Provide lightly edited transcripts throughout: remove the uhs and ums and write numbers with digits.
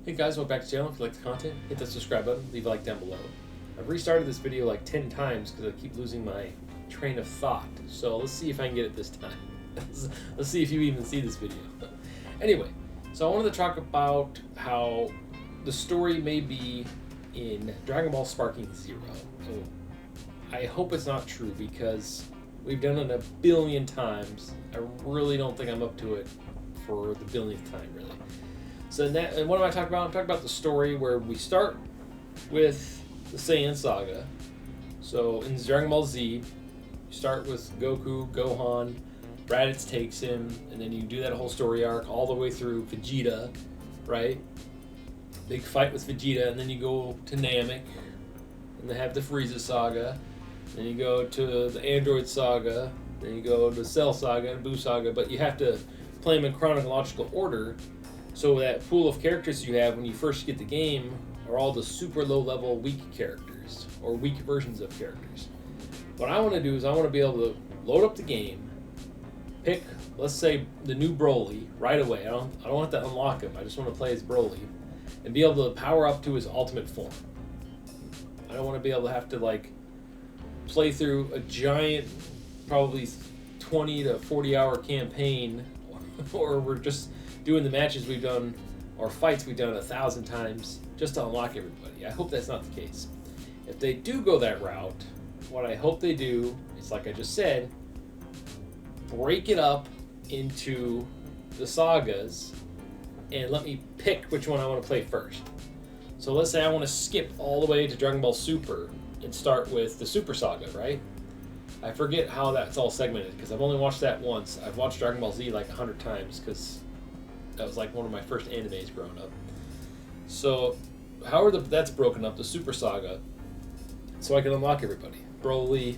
Hey guys, welcome back to the channel. If you like the content, hit that subscribe button, leave a like down below. I've restarted this video like 10 times because I keep losing my train of thought. So let's see if I can get it this time. Let's see if you even see this video. Anyway, so I wanted to talk about how the story may be in Dragon Ball Sparking Zero. I hope it's not true because we've done it a billion times. I really don't think I'm up to it for the billionth time, really. So and what am I talking about? I'm talking about the story where we start with the Saiyan Saga. So in Dragon Ball Z, you start with Goku, Gohan, Raditz takes him, and then you do that whole story arc all the way through Vegeta, right? Big fight with Vegeta, and then you go to Namek, and they have the Frieza Saga. Then you go to the Android Saga, then you go to Cell Saga and Buu Saga, but you have to play them in chronological order. So that pool of characters you have when you first get the game are all the super low level weak characters, or weak versions of characters. What I want to do is I want to be able to load up the game, pick, let's say, the new Broly right away. I don't have to unlock him. I just want to play as Broly and be able to power up to his ultimate form. I don't want to be able to have to like play through a giant, probably 20 to 40 hour campaign, or we're just doing the matches we've done or fights we've done 1,000 times just to unlock everybody. I hope that's not the case. If they do go that route, what I hope they do is, like I just said, break it up into the sagas and let me pick which one I want to play first. So let's say I want to skip all the way to Dragon Ball Super and start with the Super Saga, right? I forget how that's all segmented because I've only watched that once. I've watched Dragon Ball Z like 100 times because that was like one of my first animes growing up. So however that's broken up, the Super Saga, so I can unlock everybody. Broly,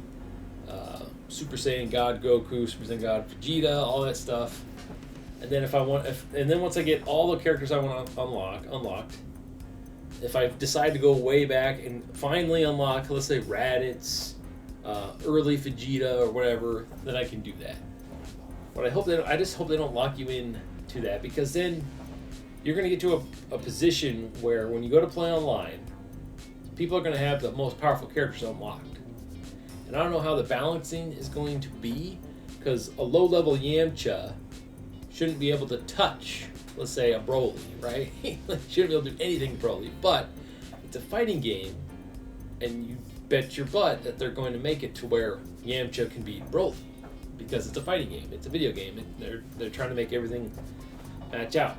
Super Saiyan God Goku, Super Saiyan God Vegeta, all that stuff. And then and then once I get all the characters I want to unlocked, if I decide to go way back and finally unlock, let's say Raditz, early Vegeta or whatever, then I can do that. But I just hope they don't lock you in to that, because then you're going to get to a position where when you go to play online, people are going to have the most powerful characters unlocked. And I don't know how the balancing is going to be, because a low-level Yamcha shouldn't be able to touch, let's say, a Broly, right? Shouldn't be able to do anything to Broly, but it's a fighting game, and you bet your butt that they're going to make it to where Yamcha can beat Broly, because it's a fighting game, it's a video game, and they're trying to make everything match out.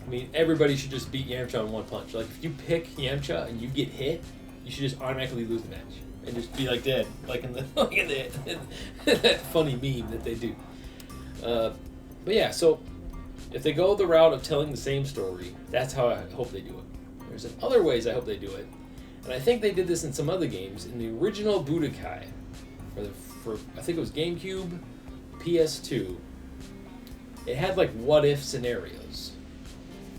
I mean, everybody should just beat Yamcha in one punch. Like, if you pick Yamcha and you get hit, you should just automatically lose the match and just be like dead, like in that funny meme that they do. But yeah, so if they go the route of telling the same story, that's how I hope they do it. There's other ways I hope they do it, and I think they did this in some other games. In the original Budokai, for I think it was GameCube, PS2, it had like what if scenarios.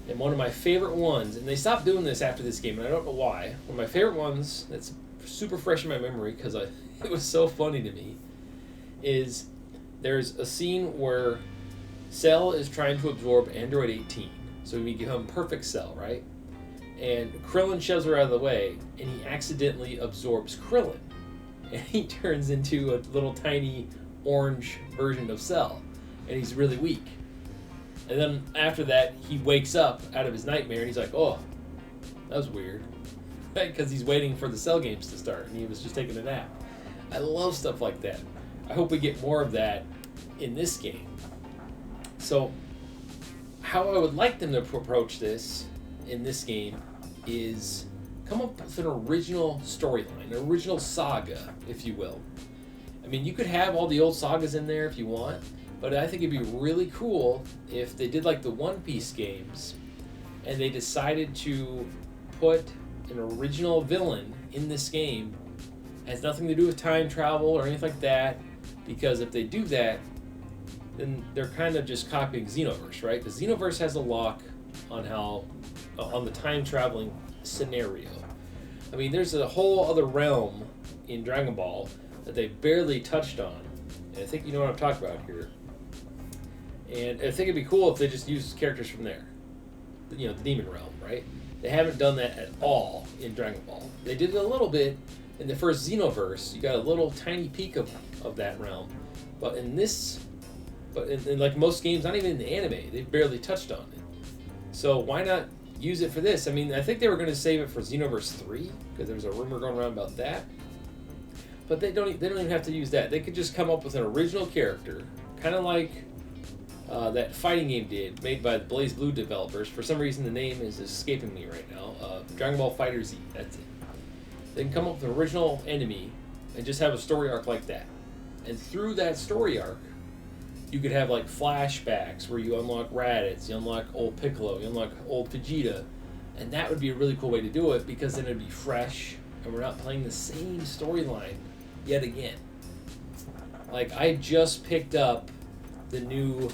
And one of my favorite ones, and they stopped doing this after this game, and I don't know why. One of my favorite ones that's super fresh in my memory because it was so funny to me, is there's a scene where Cell is trying to absorb Android 18, so we become perfect Cell, right? And Krillin shoves her out of the way, and he accidentally absorbs Krillin, and he turns into a little tiny orange version of Cell, and he's really weak. And then after that, he wakes up out of his nightmare, and he's like, oh, that was weird. Right? Because he's waiting for the Cell games to start, and he was just taking a nap. I love stuff like that. I hope we get more of that in this game. So, how I would like them to approach this in this game is come up with an original storyline, an original saga, if you will. I mean, you could have all the old sagas in there if you want, but I think it'd be really cool if they did like the One Piece games and they decided to put an original villain in this game. It has nothing to do with time travel or anything like that, because if they do that, then they're kind of just copying Xenoverse, right? Because Xenoverse has a lock on on the time traveling scenario. I mean, there's a whole other realm in Dragon Ball that they barely touched on, and I think you know what I'm talking about here. And I think it'd be cool if they just used characters from there. the Demon Realm, right? They haven't done that at all in Dragon Ball. They did it a little bit in the first Xenoverse. You got a little tiny peek of that realm, but in this, in like most games, not even in the anime, they've barely touched on it. So why not use it for this? I mean, I think they were going to save it for Xenoverse 3 because there was a rumor going around about that. But they don't even have to use that. They could just come up with an original character, kind of like that fighting game did, made by the BlazBlue developers. For some reason, the name is escaping me right now. Dragon Ball FighterZ. That's it. They can come up with an original enemy and just have a story arc like that. And through that story arc, you could have like flashbacks where you unlock Raditz, you unlock old Piccolo, you unlock old Vegeta, and that would be a really cool way to do it because then it'd be fresh and we're not playing the same storyline yet again. Like, I just picked up the new,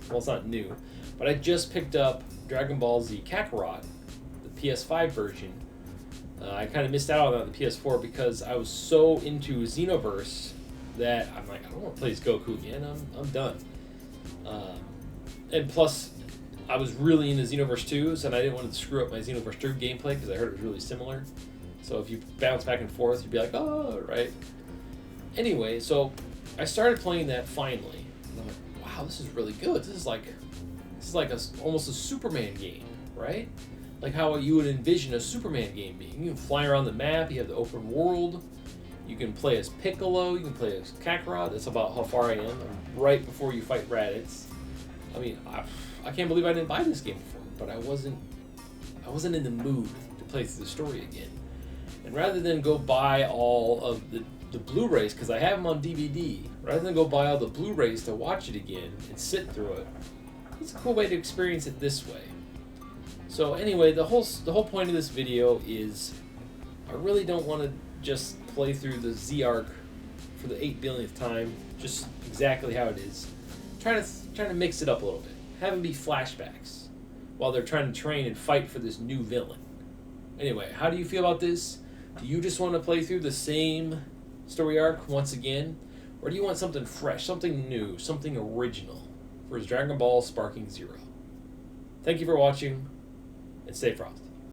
well, it's not new, but I just picked up Dragon Ball Z Kakarot, the PS5 version. I kind of missed out on the PS4 because I was so into Xenoverse that I'm like, I don't want to play as Goku again. I'm done. And plus, I was really into Xenoverse 2, so I didn't want to screw up my Xenoverse 2 gameplay because I heard it was really similar. So if you bounce back and forth, you'd be like, oh, right. Anyway, so I started playing that finally. And I'm like, wow, this is really good. This is like almost a Superman game, right? Like how you would envision a Superman game being. You can fly around the map. You have the open world. You can play as Piccolo. You can play as Kakarot. That's about how far I am. I'm right before you fight Raditz. I mean, I can't believe I didn't buy this game before, but I wasn't in the mood to play through the story again. And rather than go buy all of the Blu-rays, because I have them on DVD, rather than go buy all the Blu-rays to watch it again and sit through it, it's a cool way to experience it this way. So anyway, the whole point of this video is I really don't want to just play through the Z arc for the 8 billionth time, just exactly how it is. Trying to mix it up a little bit. Have them be flashbacks while they're trying to train and fight for this new villain. Anyway, how do you feel about this? Do you just want to play through the same story arc once again? Or do you want something fresh, something new, something original for Dragon Ball Sparking Zero? Thank you for watching, and stay frosty.